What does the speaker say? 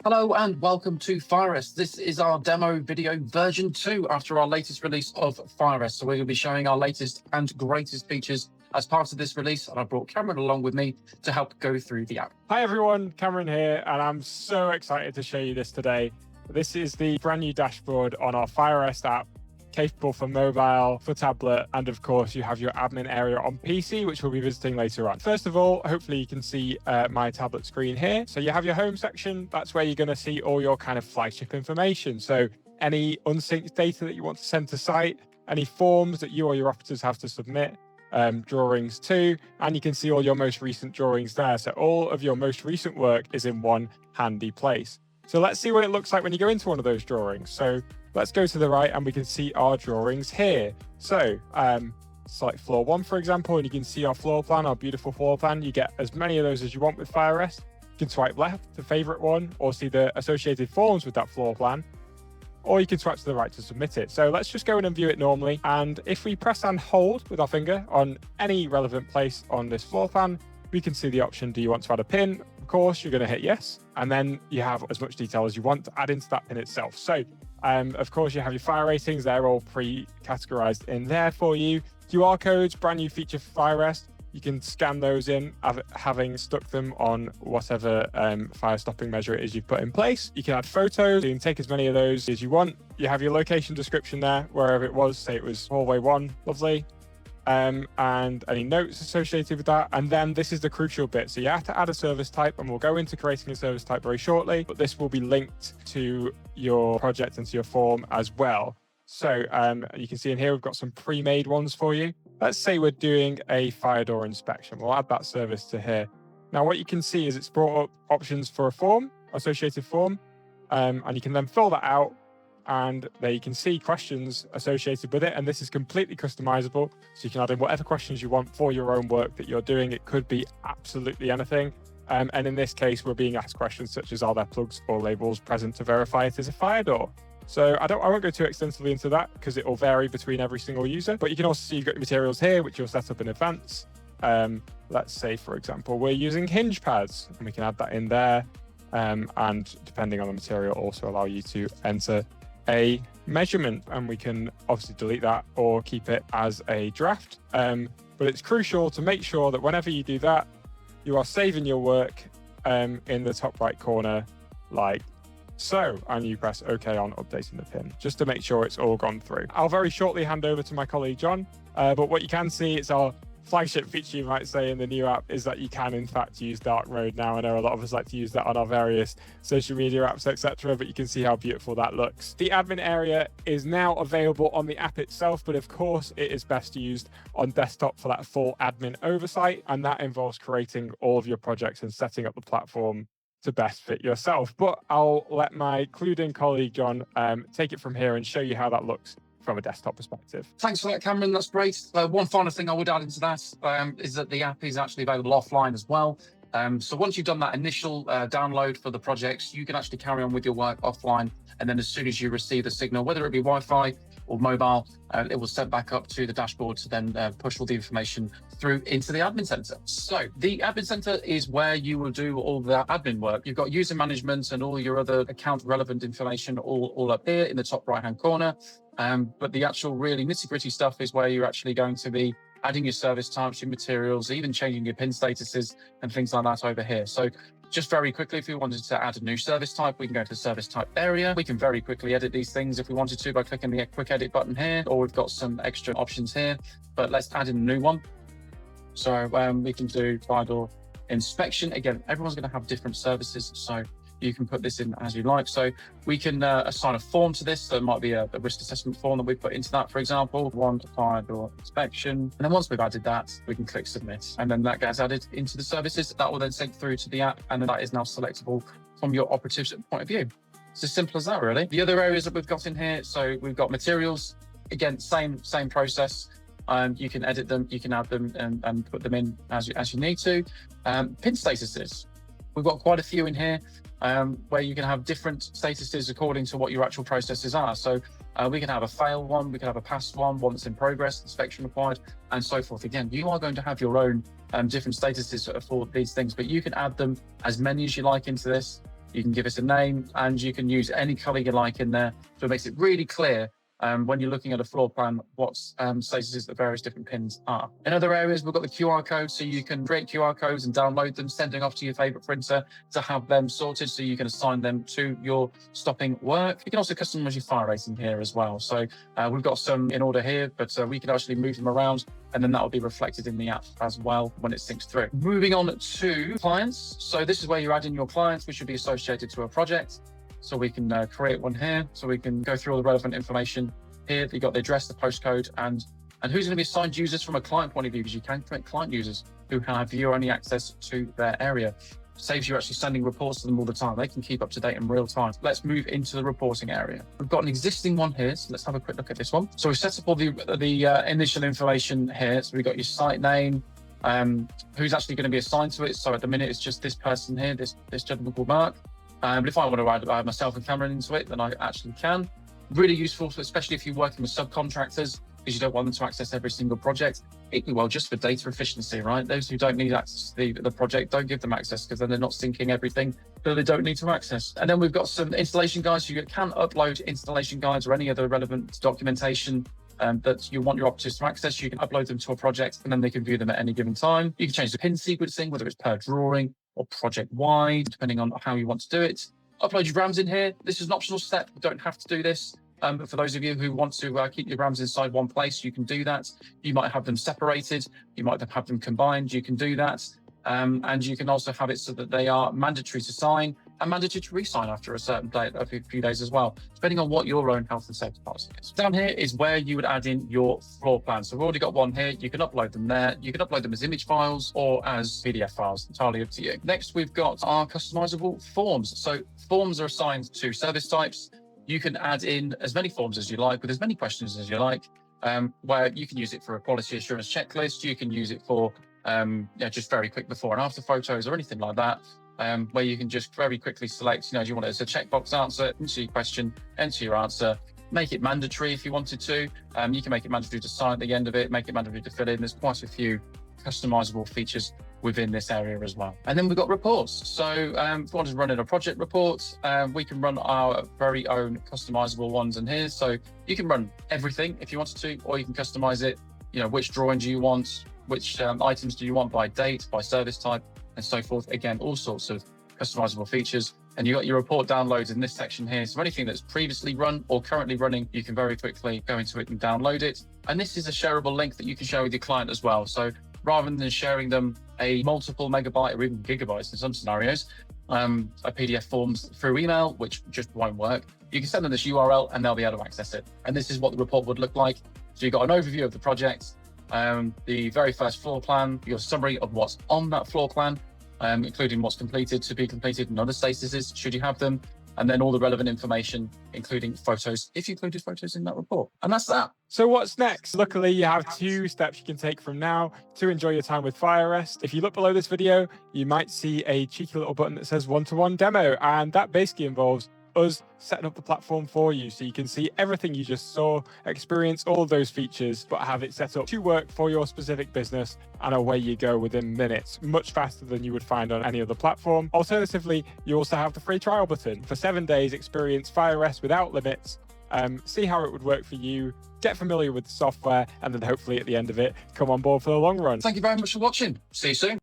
Hello and welcome to FireArrest. This is our demo video version 2 after our latest release of FireArrest. So we're going to be showing our latest and greatest features as part of this release, and I brought Cameron along with me to help go through the app. Hi everyone, Cameron here, and I'm so excited to show you this today. This is the brand new dashboard on our FireArrest app, capable for mobile, for tablet, and of course you have your admin area on PC, which we'll be visiting later on. First of all, hopefully you can see my tablet screen here. So you have your home section. That's where you're going to see all your kind of flagship information. So any unsynced data that you want to send to site, any forms that you or your operatives have to submit, drawings too, and you can see all your most recent drawings there. So all of your most recent work is in one handy place. So let's see what it looks like when you go into one of those drawings. So let's go to the right and we can see our drawings here. So select floor 1, for example, and you can see our floor plan, our beautiful floor plan. You get as many of those as you want with FireArrest. You can swipe left to favorite one or see the associated forms with that floor plan, or you can swipe to the right to submit it. So let's just go in and view it normally. And if we press and hold with our finger on any relevant place on this floor plan, we can see the option, do you want to add a pin? Of course, you're going to hit yes. And then you have as much detail as you want to add into that pin itself. So of course, you have your fire ratings. They're all pre-categorized in there for you. QR codes, brand new feature for FireArrest. You can scan those in, having stuck them on whatever fire stopping measure it is you've put in place. You can add photos. You can take as many of those as you want. You have your location description there, wherever it was. Say it was hallway 1, lovely. And any notes associated with that. And then this is the crucial bit. So you have to add a service type, and we'll go into creating a service type very shortly, but this will be linked to your project and to your form as well. So you can see in here, we've got some pre-made ones for you. Let's say we're doing a fire door inspection. We'll add that service to here. Now, what you can see is it's brought up options for a form, associated form, and you can then fill that out. And there you can see questions associated with it. And this is completely customizable. So you can add in whatever questions you want for your own work that you're doing. It could be absolutely anything. And in this case, we're being asked questions such as, are there plugs or labels present to verify it is a fire door? So I won't go too extensively into that because it will vary between every single user. But you can also see you've got your materials here, which you'll set up in advance. Let's say, for example, we're using hinge pads, and we can add that in there. And depending on the material, also allow you to enter a measurement, and we can obviously delete that or keep it as a draft. But it's crucial to make sure that whenever you do that, you are saving your work in the top right corner, like so, and you press OK on updating the pin, just to make sure it's all gone through. I'll very shortly hand over to my colleague John, but what you can see, it's our flagship feature, you might say, in the new app is that you can in fact use dark mode now. I know a lot of us like to use that on our various social media apps, etc., but you can see how beautiful that looks. The admin area is now available on the app itself, but of course it is best used on desktop for that full admin oversight, and that involves creating all of your projects and setting up the platform to best fit yourself. But I'll let my clued-in colleague John take it from here and show you how that looks from a desktop perspective. Thanks for that, Cameron. That's great. One final thing I would add into that is that the app is actually available offline as well. So once you've done that initial download for the projects, you can actually carry on with your work offline. And then as soon as you receive the signal, whether it be Wi-Fi or mobile, it will send back up to the dashboard to then push all the information through into the admin center. So the admin center is where you will do all the admin work. You've got user management and all your other account relevant information all up here in the top right-hand corner. But the actual really nitty-gritty stuff is where you're actually going to be adding your service types, your materials, even changing your pin statuses and things like that over here. So just very quickly, if we wanted to add a new service type, we can go to the service type area. We can very quickly edit these things if we wanted to by clicking the quick edit button here, or we've got some extra options here, but let's add in a new one. So we can do fire door inspection. Again, everyone's going to have different services, so you can put this in as you like. So we can assign a form to this. So it might be a risk assessment form that we put into that, for example, one fire door inspection. And then once we've added that, we can click submit. And then that gets added into the services. That will then sync through to the app. And then that is now selectable from your operative's point of view. It's as simple as that, really. The other areas that we've got in here, so we've got materials. Again, same process. You can edit them, you can add them and put them in as you need to. Pin statuses. We've got quite a few in here. Where you can have different statuses according to what your actual processes are. So we can have a fail one, we can have a pass one that's in progress, inspection required, and so forth. Again, you are going to have your own different statuses for these things, but you can add them as many as you like into this. You can give us a name, and you can use any color you like in there. So it makes it really clear when you're looking at a floor plan, what statuses the various different pins are. In other areas, we've got the QR code, so you can create QR codes and download them, sending off to your favorite printer to have them sorted, so you can assign them to your stopping work. You can also customize your fire rating here as well. So we've got some in order here, but we can actually move them around, and then that will be reflected in the app as well when it syncs through. Moving on to clients. So this is where you add in your clients, which should be associated to a project. So we can create one here. So we can go through all the relevant information here. You've got the address, the postcode, and who's going to be assigned users from a client point of view, because you can create client users who have view-only access to their area. Saves you actually sending reports to them all the time. They can keep up to date in real time. Let's move into the reporting area. We've got an existing one here, so let's have a quick look at this one. So we've set up all the initial information here. So we've got your site name, who's actually going to be assigned to it. So at the minute, it's just this person here, this gentleman called Mark. But if I want to add myself and Cameron into it, then I actually can. Really useful, especially if you're working with subcontractors, because you don't want them to access every single project. Equally well, just for data efficiency, right? Those who don't need access to the project, don't give them access, because then they're not syncing everything that they don't need to access. And then we've got some installation guides. So you can upload installation guides or any other relevant documentation that you want your operatives to access. You can upload them to a project, and then they can view them at any given time. You can change the pin sequencing, whether it's per drawing or project-wide, depending on how you want to do it. Upload your RAMs in here. This is an optional step. You don't have to do this. But for those of you who want to keep your RAMs inside one place, you can do that. You might have them separated. You might have them combined. You can do that. And you can also have it so that they are mandatory to sign and mandatory to re-sign after a certain date, a few days as well, depending on what your own health and safety policy is. Down here is where you would add in your floor plans. So we've already got one here. You can upload them there. You can upload them as image files or as PDF files, entirely up to you. Next, we've got our customizable forms. So forms are assigned to service types. You can add in as many forms as you like with as many questions as you like, where you can use it for a quality assurance checklist. You can use it for just very quick before and after photos or anything like that, where you can just very quickly select, do you want it as a checkbox answer, enter your question, enter your answer, make it mandatory if you wanted to. You can make it mandatory to sign at the end of it, make it mandatory to fill in. There's quite a few customizable features within this area as well. And then we've got reports. So if we want to run in a project report, we can run our very own customizable ones in here. So you can run everything if you wanted to, or you can customize it. Which drawing do you want? Which items do you want by date, by service type, and so forth. Again, all sorts of customizable features. And you've got your report downloads in this section here. So anything that's previously run or currently running, you can very quickly go into it and download it. And this is a shareable link that you can share with your client as well. So rather than sharing them a multiple megabyte or even gigabytes in some scenarios, a PDF forms through email, which just won't work, you can send them this URL and they'll be able to access it. And this is what the report would look like. So you've got an overview of the project, the very first floor plan, your summary of what's on that floor plan, including what's completed, to be completed, and other statuses, should you have them, and then all the relevant information, including photos, if you included photos in that report. And that's that. So what's next? Luckily, you have 2 steps you can take from now to enjoy your time with FireArrest. If you look below this video, you might see a cheeky little button that says one-to-one demo, and that basically involves us setting up the platform for you, so you can see everything you just saw, experience all of those features, but have it set up to work for your specific business, and away you go within minutes, much faster than you would find on any other platform. Alternatively, you also have the free trial button. For 7 days, experience FireArrest without limits, see how it would work for you, get familiar with the software, and then hopefully at the end of it, come on board for the long run. Thank you very much for watching. See you soon.